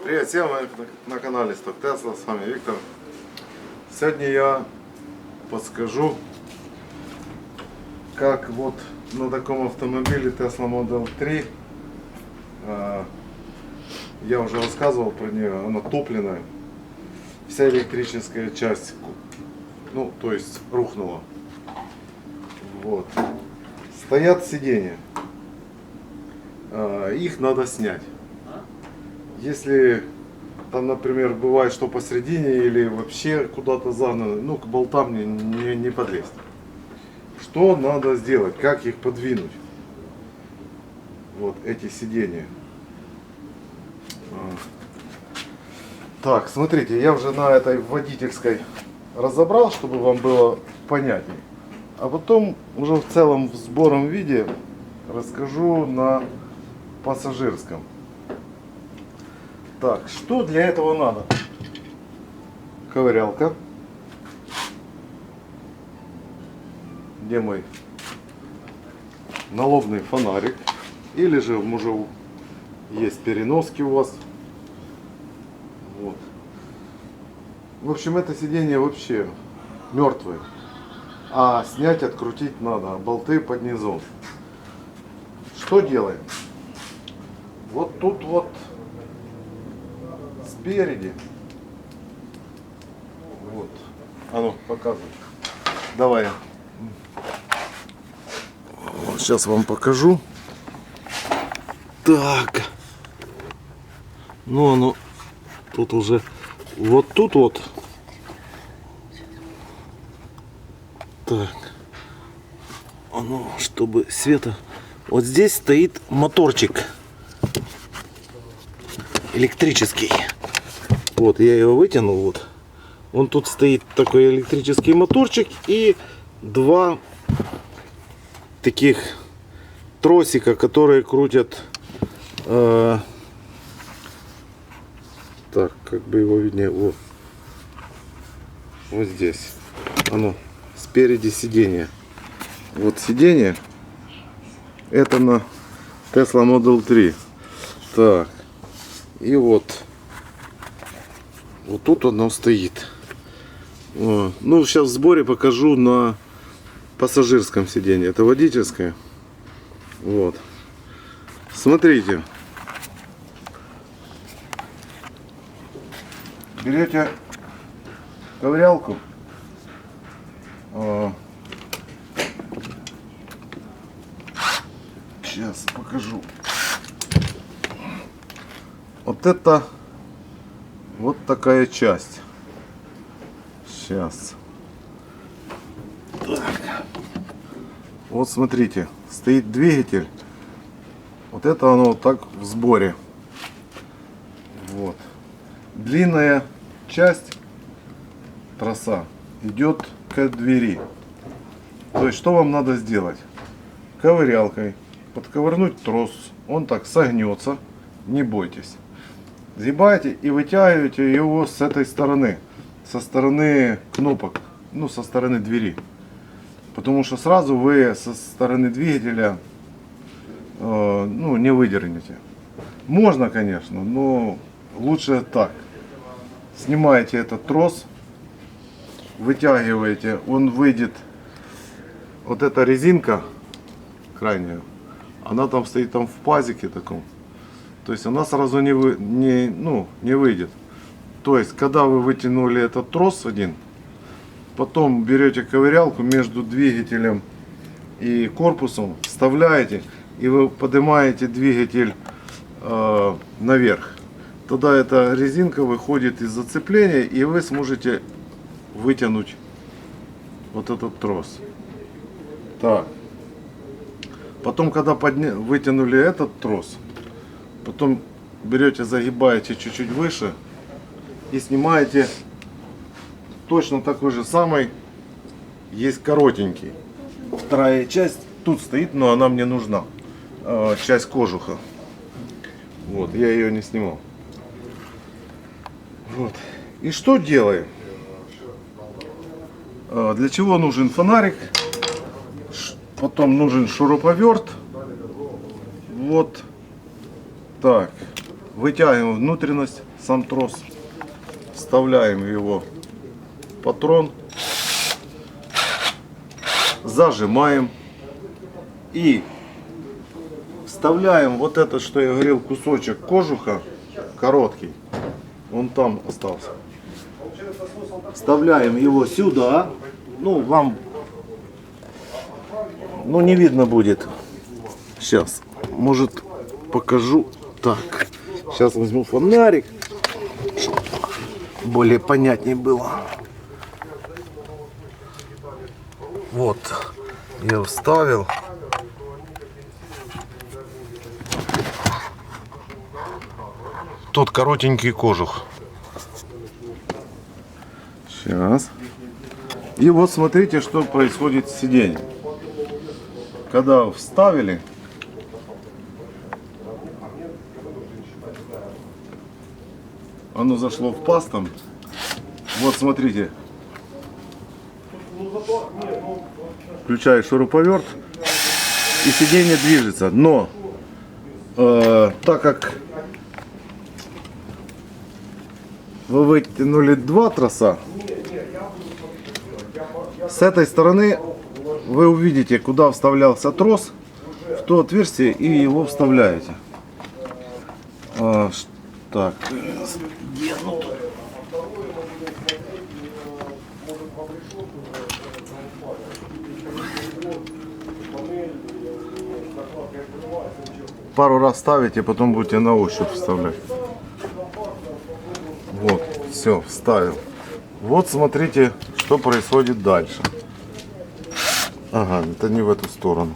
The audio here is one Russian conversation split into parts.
Привет всем, вы на канале Stock Tesla, с вами Виктор. Сегодня я подскажу, как вот на таком автомобиле Tesla Model 3, я уже рассказывал про нее, она топливная, вся электрическая часть, ну то есть рухнула. Вот. Стоят сиденья, их надо снять. Если там, например, бывает, что посередине или вообще куда-то загнано, ну, к болтам не подлезть. Что надо сделать? Как их подвинуть? Вот эти сиденья. Так, смотрите, я уже на этой водительской разобрал, чтобы вам было понятнее. А потом уже в целом в сборном виде расскажу на пассажирском. Так, что для этого надо? Ковырялка. Где мой налобный фонарик? Или же уже есть переноски у вас. Вот. В общем, это сиденье вообще мертвое. А снять, открутить надо. Болты под низом. Что делаем? Вот тут вот спереди. Вот. А ну, показывай. Давай. Вот, сейчас вам покажу. Так. Ну, оно тут уже. Вот тут вот. Так. Оно, чтобы света. Вот здесь стоит моторчик. Электрический. Вот, я его вытянул, вот. Он тут стоит такой электрический моторчик и два таких тросика, которые крутят. Так, как бы его виднее. Вот. Вот здесь. Оно спереди сиденья. Вот сиденье. Это на Tesla Model 3. Так. И вот. Вот тут оно стоит. Ну, сейчас в сборе покажу на пассажирском сиденье. Это водительское. Вот. Смотрите. Берете ковырялку. Сейчас покажу. Вот это вот такая часть. Сейчас. Так. Вот смотрите, стоит двигатель. Вот это оно вот так в сборе. Вот. Длинная часть троса идет к двери. То есть что вам надо сделать? Ковырялкой подковырнуть трос. Он так согнется. Не бойтесь. Сгибаете и вытягиваете его с этой стороны. Со стороны кнопок. Ну, со стороны двери. Потому что сразу вы со стороны двигателя ну, не выдернете. Можно, конечно, но лучше так. Снимаете этот трос. Вытягиваете. Он выйдет. Вот эта резинка крайняя. Она там стоит там в пазике таком. То есть она сразу не выйдет. То есть, когда вы вытянули этот трос один, потом берете ковырялку между двигателем и корпусом, вставляете, и вы поднимаете двигатель наверх. Тогда эта резинка выходит из зацепления, и вы сможете вытянуть вот этот трос. Так. Потом, когда вытянули этот трос, потом берете, загибаете чуть-чуть выше и снимаете точно такой же самый. Есть коротенький. Вторая часть тут стоит, но она мне нужна. Часть кожуха. Вот, я ее не снимал. Вот. И что делаем? Для чего нужен фонарик? Потом нужен шуруповерт. Вот так. Вытягиваем внутренность, сам трос. Вставляем его в патрон. Зажимаем. И вставляем вот этот, что я говорил, кусочек кожуха, короткий. Он там остался. Вставляем его сюда. Ну, вам не видно будет. Сейчас, может, покажу. Так, сейчас возьму фонарик, чтобы более понятнее было. Вот, я вставил. Тот коротенький кожух. Сейчас. И вот смотрите, что происходит с сиденьем. Когда вставили, оно зашло в паз там. Вот смотрите. Включаешь шуруповерт, и сиденье движется. Но так как вы вытянули два троса, с этой стороны вы увидите, куда вставлялся трос, в то отверстие, и его вставляете. Так. Пару раз ставите, потом будете на ощупь вставлять. Вот, все, вставил. Вот смотрите, что происходит дальше. Ага, это не в эту сторону.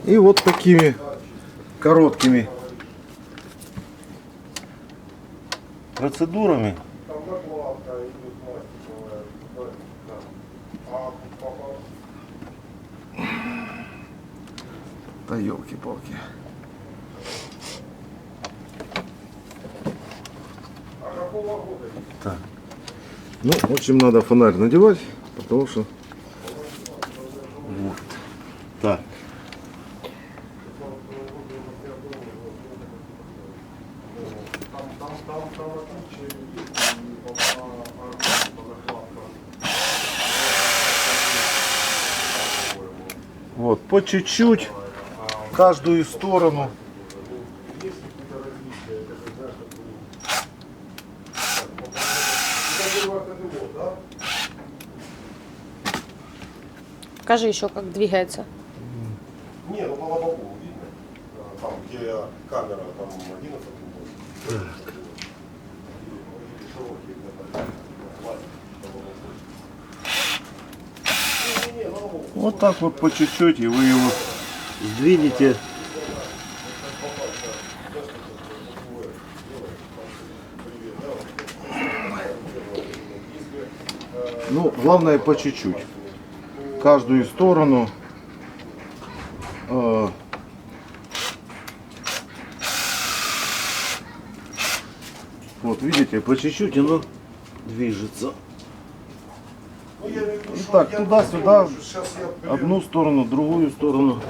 И вот такими короткими процедурами да елки-палки. Так. Ну, в общем, надо фонарь надевать, потому что вот так. Вот, по чуть-чуть, каждую сторону. Покажи еще, как двигается. Не, ну по лобовому видно. Там, где камера, там 11. Вот так вот по чуть-чуть, и вы его сдвинете. Ну, главное по чуть-чуть. Каждую сторону. Вот видите, по чуть-чуть оно движется. Так, туда-сюда, одну сторону, другую сторону.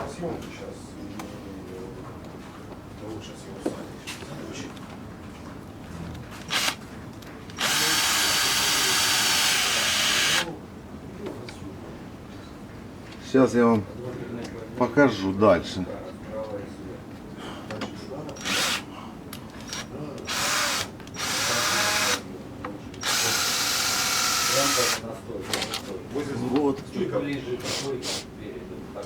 Сейчас я вам покажу дальше. Вот. Ближе какой переду, так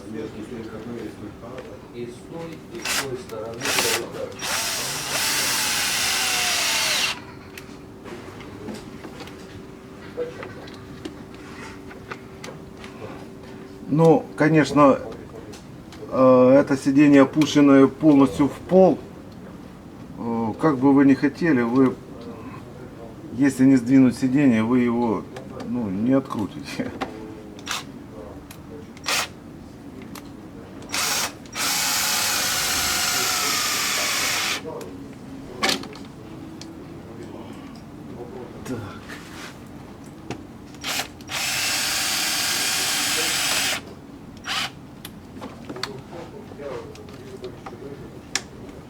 и с той, и с той стороны. Ну, конечно, это сиденье опущенное полностью в пол. Как бы вы ни хотели, вы, если не сдвинуть сиденье, вы его не открутите. Так.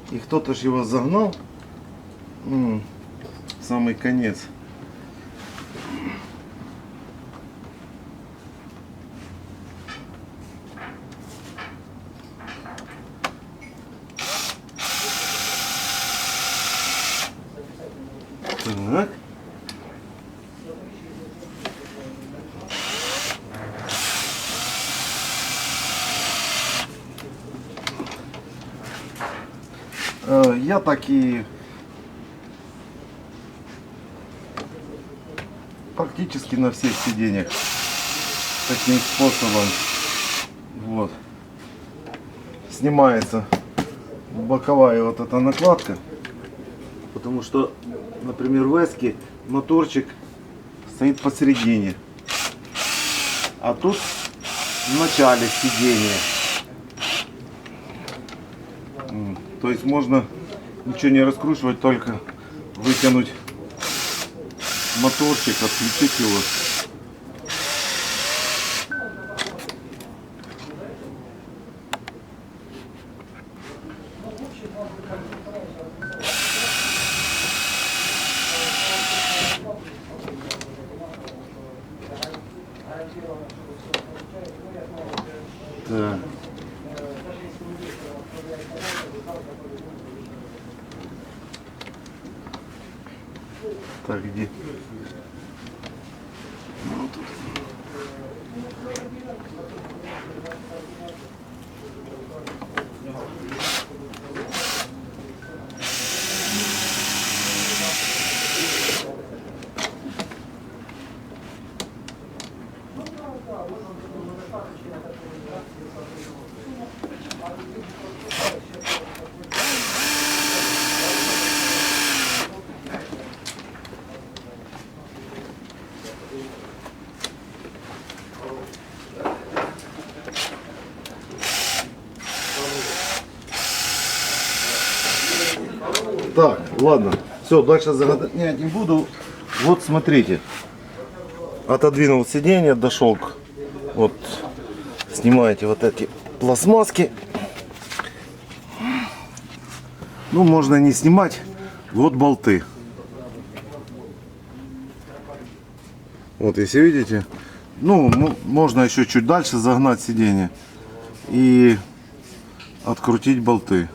И кто-то ж его загнал в самый конец. Так. Я так и практически на всех сиденьях таким способом. Вот. Снимается боковая вот эта накладка. Потому что, например, в эске моторчик стоит посередине. А тут в начале сидения. То есть можно ничего не раскручивать, только вытянуть моторчик, отключить его. Так. Так, где? Ну, тут. Так, ладно, все, дальше загонять не буду. Вот смотрите, отодвинул сиденье, дошел к, вот, снимаете вот эти пластмасски. Ну, можно не снимать, вот болты. Вот, если видите, ну, можно еще чуть дальше загнать сиденье и открутить болты.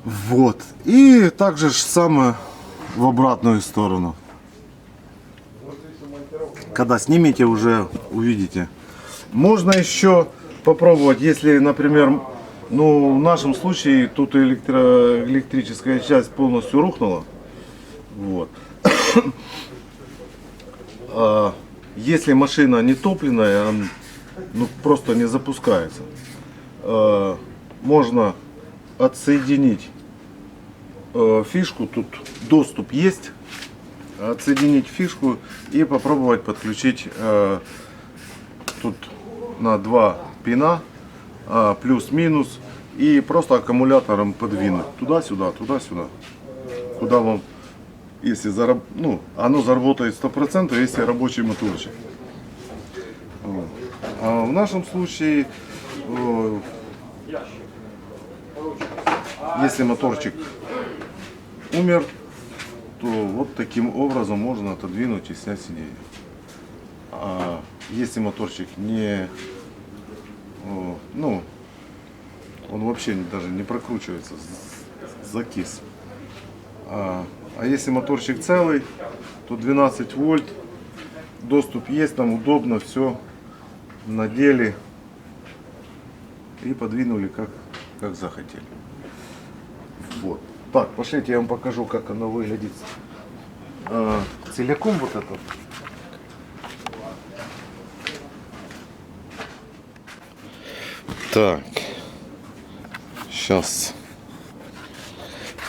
Вот. И также же самое в обратную сторону. Когда снимете, уже увидите. Можно еще попробовать, если, например, ну, в нашем случае тут электрическая часть полностью рухнула. Вот. Если машина не топливная, она, ну, просто не запускается. Можно отсоединить фишку, тут доступ есть, отсоединить фишку и попробовать подключить тут на 2 пина, плюс-минус, и просто аккумулятором подвинуть туда-сюда, туда-сюда, куда вам, если ну, оно заработает 100%, если рабочий моторчик. Вот. А в нашем случае, если моторчик умер, то вот таким образом можно отодвинуть и снять сиденье. А если моторчик не, ну, он вообще даже не прокручивается, закис. А если моторчик целый, то 12 вольт, доступ есть, там удобно, все надели и подвинули как захотели. Вот. Так, пошлите, я вам покажу, как оно выглядит целиком вот это. Так, сейчас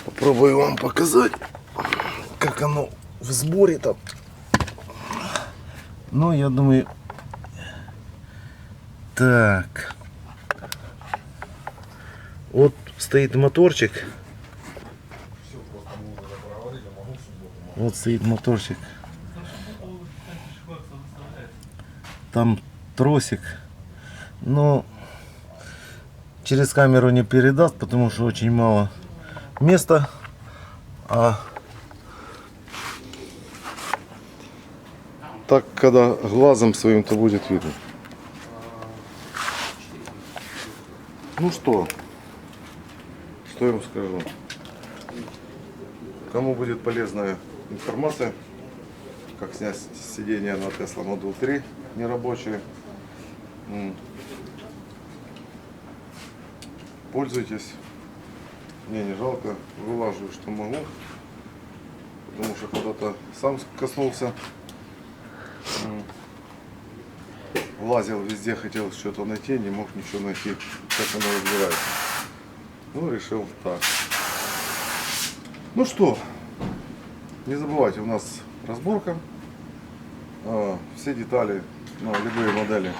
попробую вам показать, как оно в сборе там. Ну, я думаю, так, вот стоит моторчик. Вот стоит моторчик. Там тросик. Но через камеру не передаст, потому что очень мало места. А так, когда глазом своим-то будет видно. Ну что я вам скажу. Кому будет полезная информация, как снять сиденье на Tesla Model 3 нерабочие, пользуйтесь. Мне не жалко, вылаживаю, что могу, потому что когда-то сам коснулся, лазил везде, хотел что-то найти, не мог ничего найти, как оно разбирается. Ну, решил так. Ну что, не забывайте, у нас разборка. Все детали на любые модели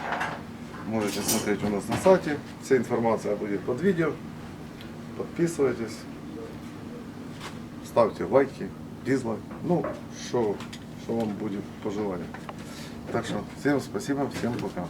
можете смотреть у нас на сайте. Вся информация будет под видео. Подписывайтесь, ставьте лайки, дизлайк. Ну, что вам будет по желанию. Так что всем спасибо, всем пока.